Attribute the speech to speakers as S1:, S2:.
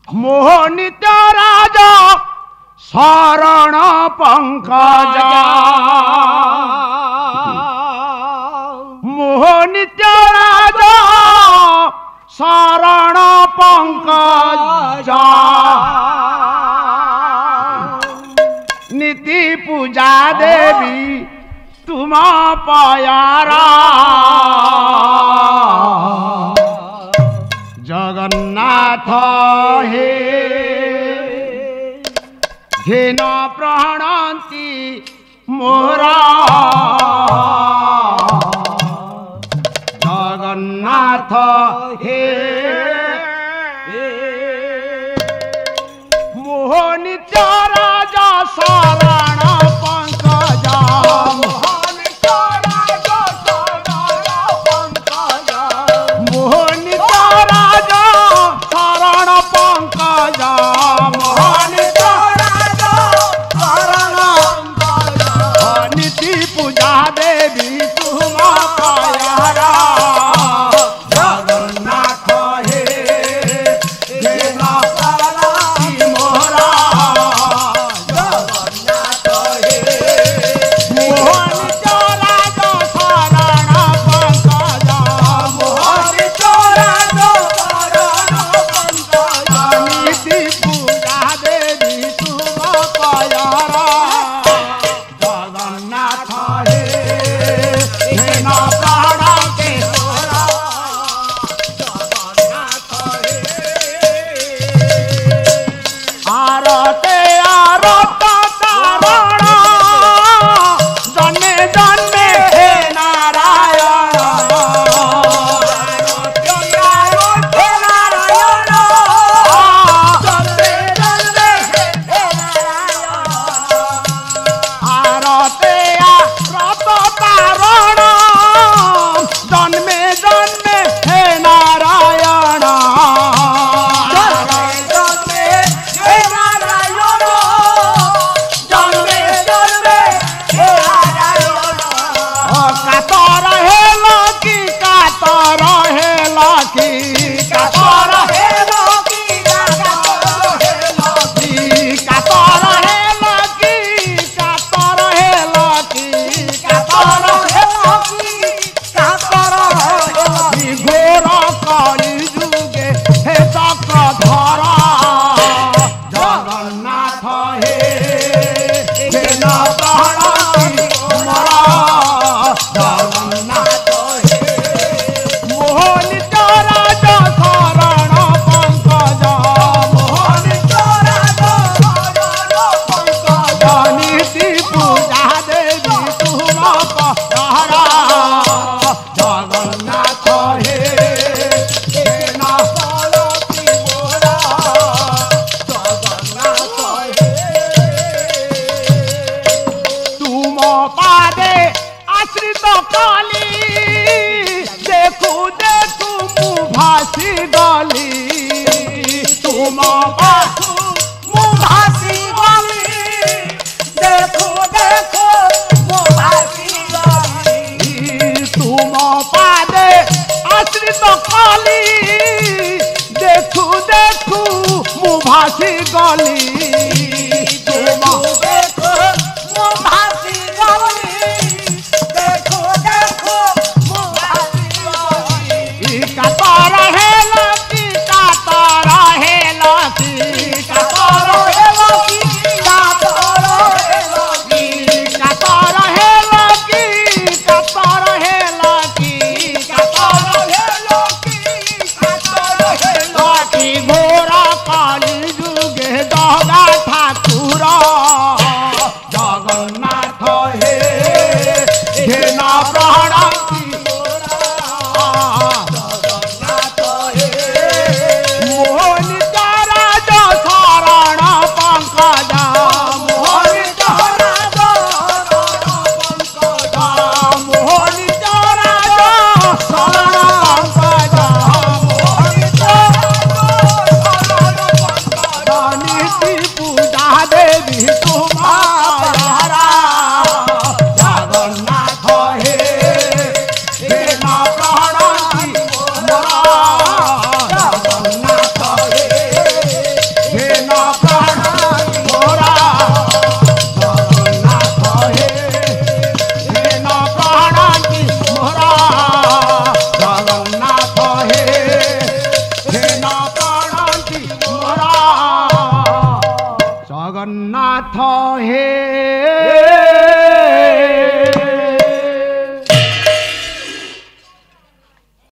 S1: मोहनित्य राजा शरण पंकज मोहनित्य राजा शरण पंकज नीति पूजा देवी तुम पयारा जगन्नाथ हे घेन प्रणति मोरा जगन्नाथ हे मोहनित्य राजा शरण पंकज मोहनित्य राजा शरण पंकज मोहनित्य राजा शरण पंकज नीति पूजा देवी तुम पयारा जगन्नाथ हे घेन प्रणति मोरा जगन्नाथ हे मोहनित्य राजा शरण पंकज मोहनित्य राजा शरण पंकज नीति पूजा देवी तुम पयारा जगन्नाथ हे घेन प्रणति मोरा जगन्नाथ हे आरते आरत तारण जन्मे जन्मे हे नारायण आरते आरत हे नारायण जन्मे जन्मे हे नारायण आरते आरत तारण जन्मे जन्मे हे नारायण जन्मे जन्मे हे नारायण जन्मे जन्मे हे नारायण कातर हेला की कातर हेला की कातर हेला की कातर हेला की कातर हेला की कातर हेला की कातर हेला की कातर हेला की घोर कली जुगे हे चक्रधर जगन्नाथ हे घेन प्रणति मोरा जगन्नाथ हे मोहनित्य राजा शरण पंकज मोहनित्य राजा शरण पंकज नीति पूजा देवी तुम पयारा जगन्नाथ हे घेन प्रणति मोरा जगन्नाथ हे तुम पादे आश्रित काली देखू देखू मु भासी गली तुम पाछू मु भासी गली देखू देखू मु भासी गली तुम पादे आश्रित काली देखू देखू मु भासी गली तुम देखू मु भासी गली देखू देखू मु भासी गली कातर हेला की कातर हेला की कातर हेला की कातर हेला की कातर हेला की कातर हेला की कातर हेला की कातर हेला की घोरा काली जुगे दहगा सेना प्राणांति मरा जगन्नाथ हे